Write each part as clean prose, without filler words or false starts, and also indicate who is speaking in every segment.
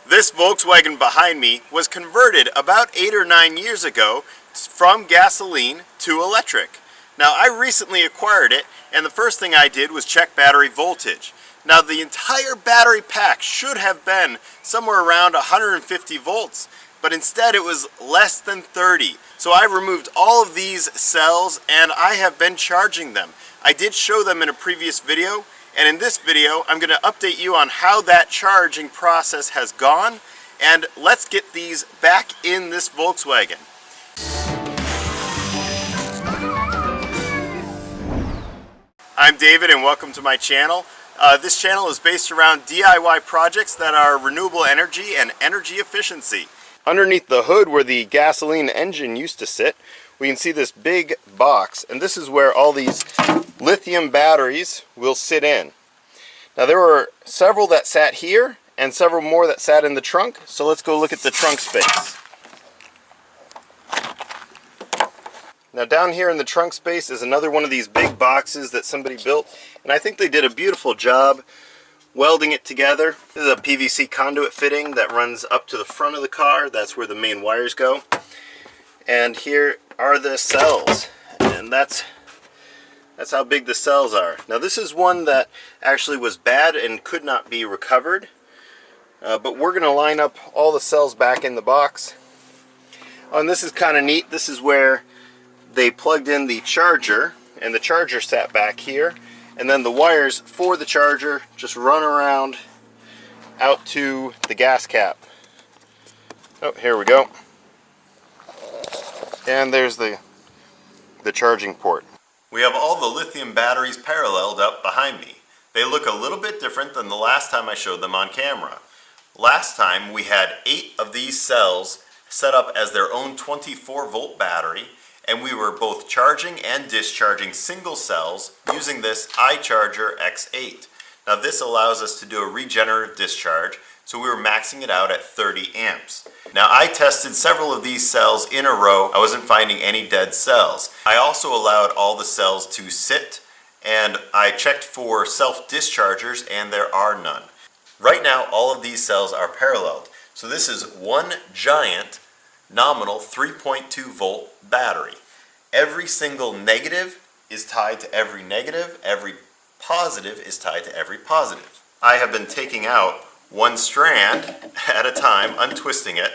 Speaker 1: This Volkswagen behind me was converted about 8 or 9 years ago from gasoline to electric. Now, I recently acquired it, and the first thing I did was check battery voltage. Now, the entire battery pack should have been somewhere around 150 volts, but instead it was less than 30. So I removed all of these cells and I have been charging them. I did show them in a previous video, and in this video I'm going to update you on how that charging process has gone, and let's get these back in this Volkswagen. I'm David and welcome to my channel. This channel is based around DIY projects that are renewable energy and energy efficiency. Underneath the hood where the gasoline engine used to sit, we can see this big box, and this is where all these lithium batteries will sit in. Now, there were several that sat here and several more that sat in the trunk, so let's go look at the trunk space. Now, down here in the trunk space is another one of these big boxes that somebody built, and I think they did a beautiful job welding it together. This is a PVC conduit fitting that runs up to the front of the car. That's where the main wires go. And here are the cells, and that's how big the cells are. Now, this is one that actually was bad and could not be recovered, but we're going to line up all the cells back in the box. Oh, and this is kind of neat. This is where they plugged in the charger, and the charger sat back here, and then the wires for the charger just run around out to the gas cap. Oh, here we go. And there's the charging port. We have all the lithium batteries paralleled up behind me. They look a little bit different than the last time I showed them on camera. Last time we had 8 of these cells set up as their own 24-volt battery, and we were both charging and discharging single cells using this iCharger X8. Now, this allows us to do a regenerative discharge, so we were maxing it out at 30 amps. Now, I tested several of these cells in a row. I wasn't finding any dead cells. I also allowed all the cells to sit, and I checked for self-dischargers, and there are none. Right now, all of these cells are paralleled. So this is one giant nominal 3.2 volt battery. Every single negative is tied to every negative. Every positive is tied to every positive. I have been taking out one strand at a time, untwisting it,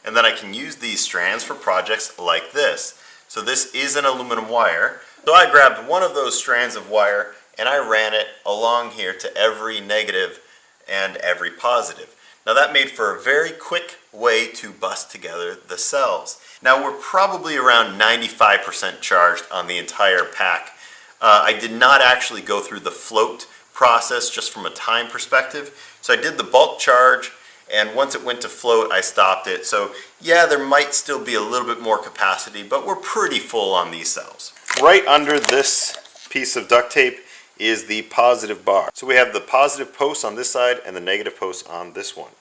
Speaker 1: and then I can use these strands for projects like this. So this is an aluminum wire. So I grabbed one of those strands of wire and I ran it along here to every negative and every positive. Now, that made for a very quick way to bust together the cells. Now, we're probably around 95% charged on the entire pack. I did not actually go through the float process just from a time perspective. So I did the bulk charge, and once it went to float, I stopped it. So yeah, there might still be a little bit more capacity, but we're pretty full on these cells. Right under this piece of duct tape is the positive bar. So we have the positive post on this side and the negative post on this one.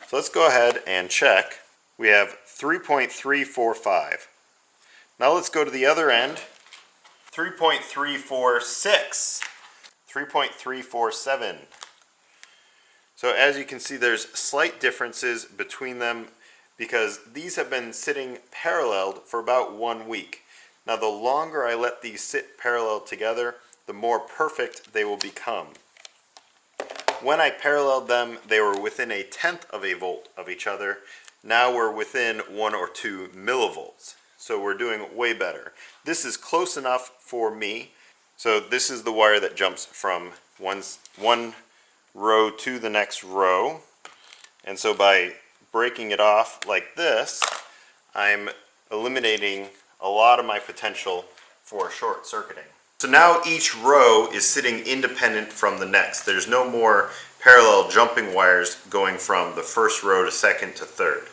Speaker 1: So let's go ahead and check. We have 3.345. Now let's go to the other end. 3.346. 3.347. So as you can see, there's slight differences between them because these have been sitting paralleled for about 1 week. Now, the longer I let these sit parallel together, the more perfect they will become. When I paralleled them, they were within 1/10 of a volt of each other. Now we're within 1 or 2 millivolts. So we're doing way better. This is close enough for me. So this is the wire that jumps from one row to the next row. And so by breaking it off like this, I'm eliminating a lot of my potential for short circuiting. So now each row is sitting independent from the next. There's no more parallel jumping wires going from the first row to second to third.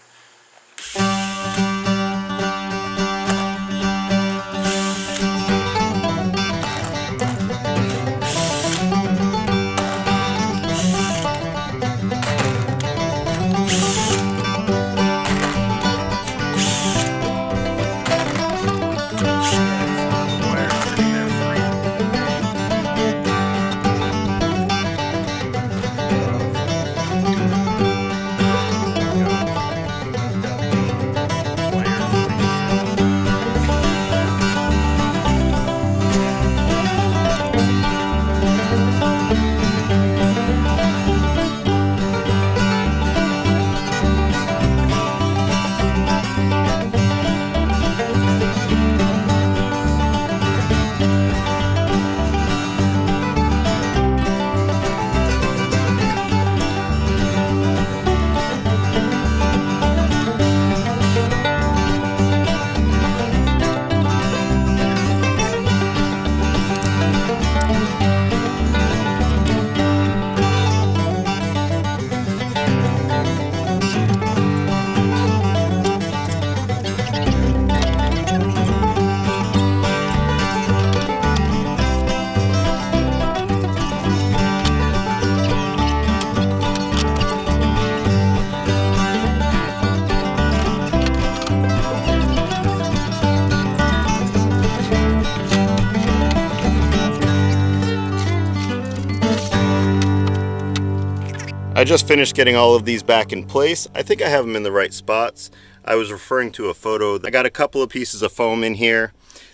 Speaker 1: I just finished getting all of these back in place. I think I have them in the right spots. I was referring to a photo. I got a couple of pieces of foam in here.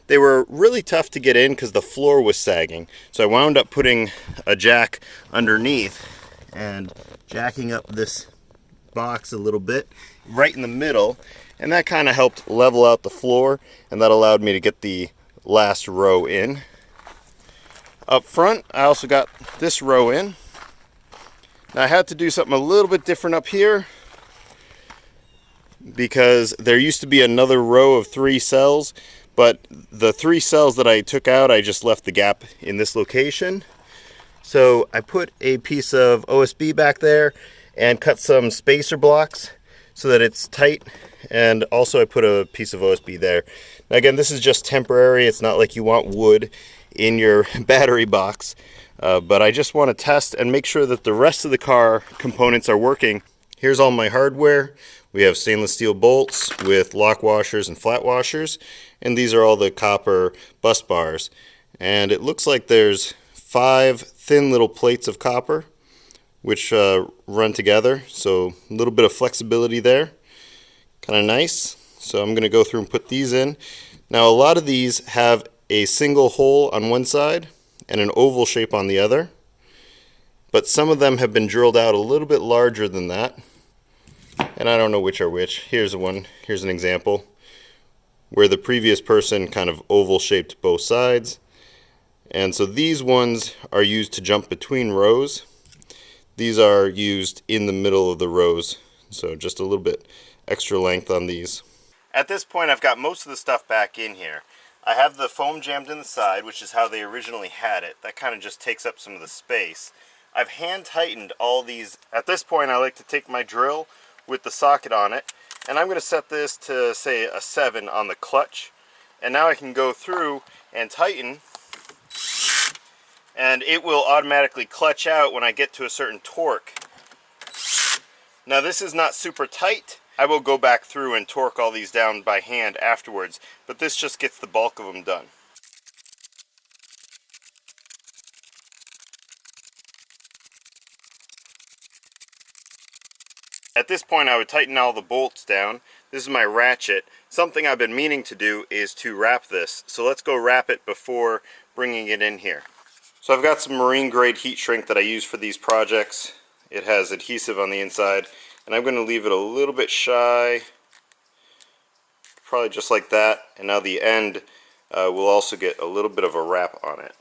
Speaker 1: They were really tough to get in because the floor was sagging. So I wound up putting a jack underneath and jacking up this box a little bit right in the middle, and that kind of helped level out the floor, and that allowed me to get the last row in. Up front, I also got this row in. Now I had to do something a little bit different up here because there used to be another row of 3 cells, but the 3 cells that I took out, I just left the gap in this location. So I put a piece of OSB back there and cut some spacer blocks so that it's tight, and also I put a piece of OSB there. Now again, this is just temporary. It's not like you want wood in your battery box, but I just want to test and make sure that the rest of the car components are working. Here's all my hardware. We have stainless steel bolts with lock washers and flat washers, and these are all the copper bus bars. And it looks like there's 5 thin little plates of copper which run together, so a little bit of flexibility there. Kind of nice. So I'm going to go through and put these in. Now a lot of these have a single hole on one side and an oval shape on the other, but some of them have been drilled out a little bit larger than that, and I don't know which are which. Here's one. Here's an example where the previous person kind of oval shaped both sides, and so these ones are used to jump between rows. These are used in the middle of the rows, so just a little bit extra length on these. At this point, I've got most of the stuff back in here. I have the foam jammed in the side, which is how they originally had it. That kind of just takes up some of the space. I've hand tightened all these. At this point, I like to take my drill with the socket on it, and I'm going to set this to, say, a 7 on the clutch. And now I can go through and tighten, and it will automatically clutch out when I get to a certain torque. Now this is not super tight. I will go back through and torque all these down by hand afterwards, but this just gets the bulk of them done. At this point I would tighten all the bolts down. This is my ratchet. Something I've been meaning to do is to wrap this, so let's go wrap it before bringing it in here. So I've got some marine grade heat shrink that I use for these projects. It has adhesive on the inside, and I'm going to leave it a little bit shy, probably just like that, and now the end will also get a little bit of a wrap on it.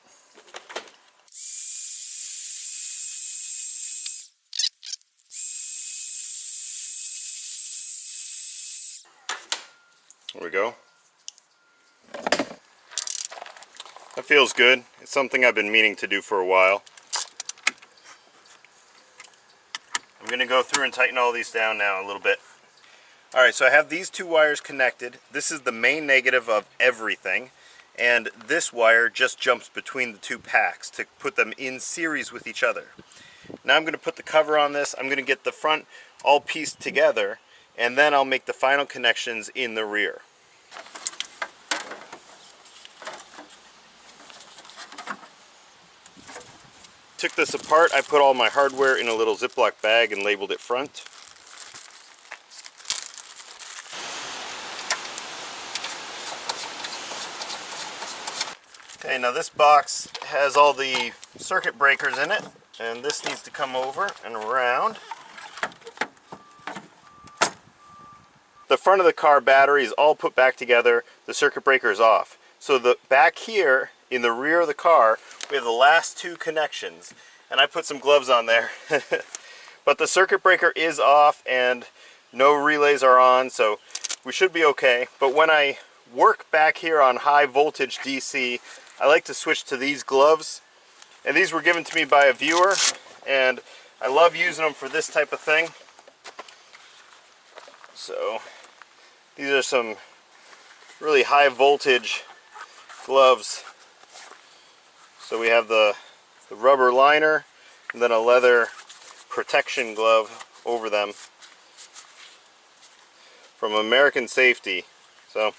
Speaker 1: There we go. That feels good. It's something I've been meaning to do for a while. I'm going to go through and tighten all these down now a little bit. Alright, so I have these 2 wires connected. This is the main negative of everything, and this wire just jumps between the 2 packs to put them in series with each other. Now I'm going to put the cover on this. I'm going to get the front all pieced together, and then I'll make the final connections in the rear. Took this apart. I put all my hardware in a little Ziploc bag and labeled it front. Okay, now this box has all the circuit breakers in it, and this needs to come over and around. The front of the car battery is all put back together, the circuit breaker is off. So the back here in the rear of the car, we have the last 2 connections, and I put some gloves on there. But the circuit breaker is off and no relays are on, so we should be okay. But when I work back here on high voltage DC, I like to switch to these gloves, and these were given to me by a viewer, and I love using them for this type of thing. So these are some really high voltage gloves. So we have the rubber liner and then a leather protection glove over them from American Safety. So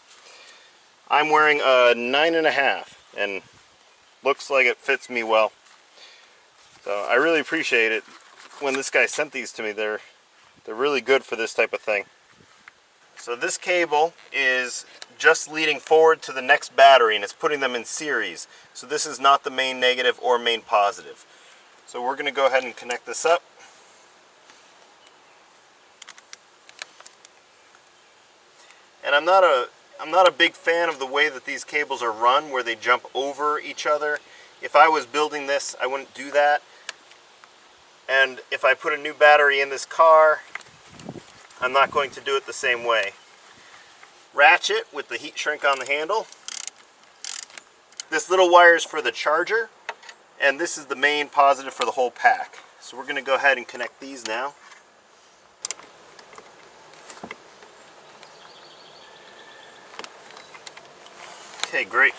Speaker 1: I'm wearing a 9.5 and looks like it fits me well. So I really appreciate it. when this guy sent these to me. They're really good for this type of thing. So this cable is just leading forward to the next battery, and it's putting them in series. So this is not the main negative or main positive. So we're going to go ahead and connect this up. And I'm not a big fan of the way that these cables are run, where they jump over each other. If I was building this, I wouldn't do that. And if I put a new battery in this car, I'm not going to do it the same way. Ratchet with the heat shrink on the handle. This little wire is for the charger, and this is the main positive for the whole pack. So we're going to go ahead and connect these now. Okay, great.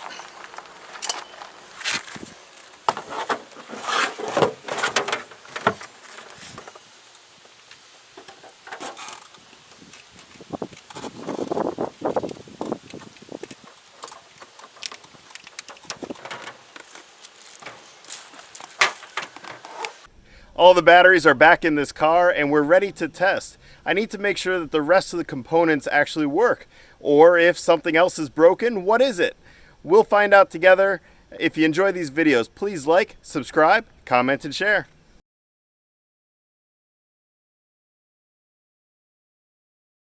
Speaker 1: All the batteries are back in this car and we're ready to test. I need to make sure that the rest of the components actually work. Or if something else is broken, what is it? We'll find out together. If you enjoy these videos, please like, subscribe, comment, and share.